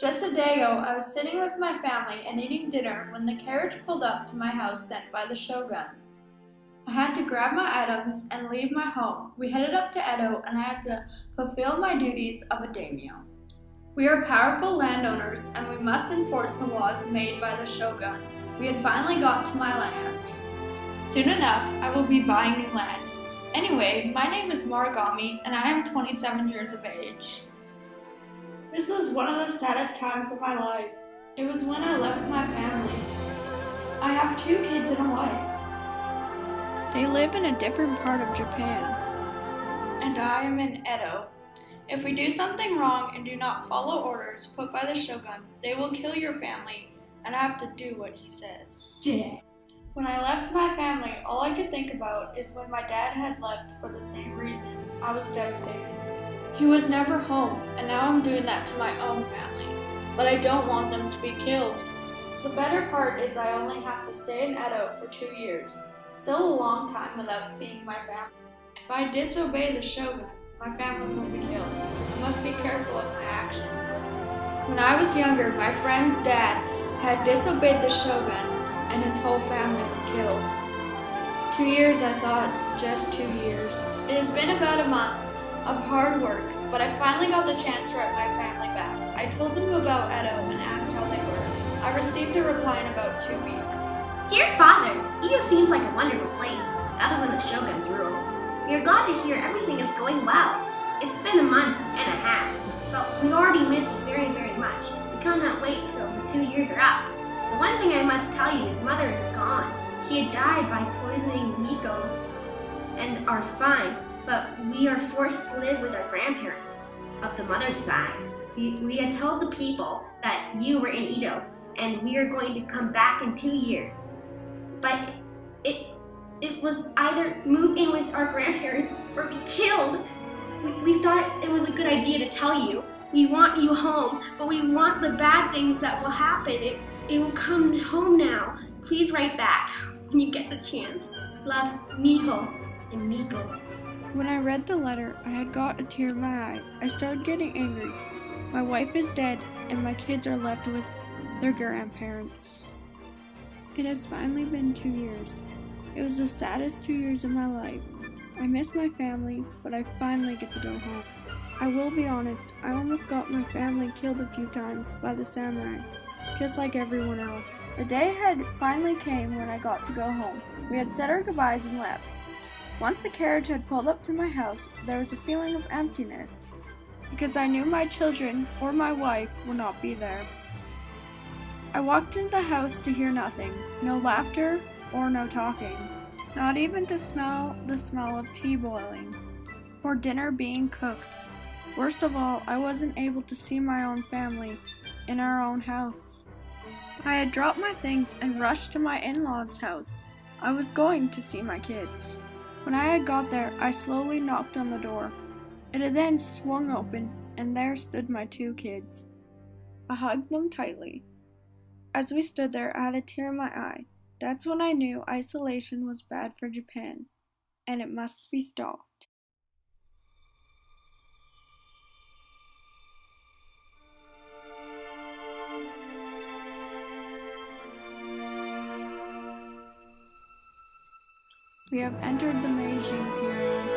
Just a day ago, I was sitting with my family and eating dinner when the carriage pulled up to my house sent by the shogun. I had to grab my items and leave my home. We headed up to Edo and I had to fulfill my duties of a daimyo. We are powerful landowners and we must enforce the laws made by the shogun. We had finally got to my land. Soon enough, I will be buying new land. Anyway, my name is Morigami and I am 27 years of age. This was one of the saddest times of my life. It was when I left my family. I have 2 kids and a wife. They live in a different part of Japan. And I am in Edo. If we do something wrong and do not follow orders put by the shogun, they will kill your family, and I have to do what he says. Yeah. When I left my family, all I could think about is when my dad had left for the same reason. I was devastated. He was never home, and now I'm doing that to my own family. But I don't want them to be killed. The better part is I only have to stay in Edo for 2 years. Still a long time without seeing my family. If I disobey the shogun, my family will be killed. I must be careful of my actions. When I was younger, my friend's dad had disobeyed the shogun, and his whole family was killed. 2 years, I thought, just 2 years. It has been about a month of hard work, but I finally got the chance to write my family back. I told them about Edo and asked how they were. I received a reply in about 2 weeks. Dear Father, Edo seems like a wonderful place, other than the Shogun's rules. We are glad to hear everything is going well. It's been a month and a half, but we already miss you very, very much. We cannot wait till the 2 years are up. The one thing I must tell you is Mother is gone. She had died by poisoning Miko and are fine, but we are forced to live with our grandparents of the mother's side. We had told the people that you were in Edo, and we are going to come back in 2 years. But it was either move in with our grandparents or be killed. We thought it was a good idea to tell you. We want you home, but we want the bad things that will happen. It will come home now. Please write back when you get the chance. Love, Miho and Miko. When I read the letter, I had got a tear in my eye. I started getting angry. My wife is dead, and my kids are left with their grandparents. It has finally been 2 years. It was the saddest 2 years of my life. I miss my family, but I finally get to go home. I will be honest, I almost got my family killed a few times by the samurai, just like everyone else. The day had finally came when I got to go home. We had said our goodbyes and left. Once the carriage had pulled up to my house, there was a feeling of emptiness, because I knew my children or my wife would not be there. I walked into the house to hear nothing, no laughter or no talking, not even to smell the smell of tea boiling or dinner being cooked. Worst of all, I wasn't able to see my own family in our own house. I had dropped my things and rushed to my in-laws' house. I was going to see my kids. When I had got there, I slowly knocked on the door. It had then swung open, and there stood my 2 kids. I hugged them tightly. As we stood there, I had a tear in my eye. That's when I knew isolation was bad for Japan, and it must be stopped. We have entered the Meiji period,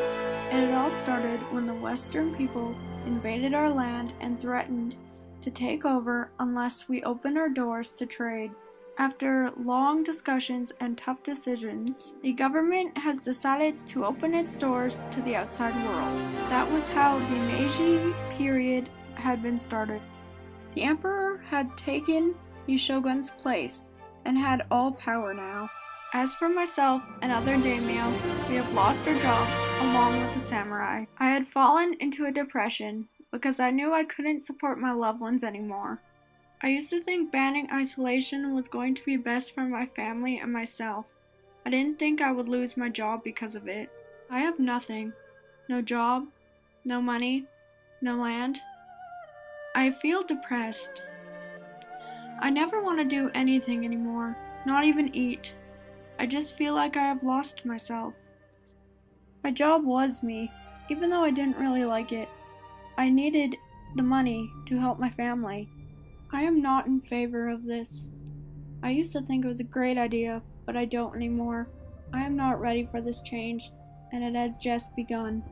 and it all started when the Western people invaded our land and threatened to take over unless we opened our doors to trade. After long discussions and tough decisions, the government has decided to open its doors to the outside world. That was how the Meiji period had been started. The emperor had taken the shogun's place and had all power now. As for myself and other daimyo, we have lost our jobs along with the samurai. I had fallen into a depression because I knew I couldn't support my loved ones anymore. I used to think banning isolation was going to be best for my family and myself. I didn't think I would lose my job because of it. I have nothing. No job, no money, no land. I feel depressed. I never want to do anything anymore, not even eat. I just feel like I have lost myself. My job was me, even though I didn't really like it. I needed the money to help my family. I am not in favor of this. I used to think it was a great idea, but I don't anymore. I am not ready for this change, and it has just begun.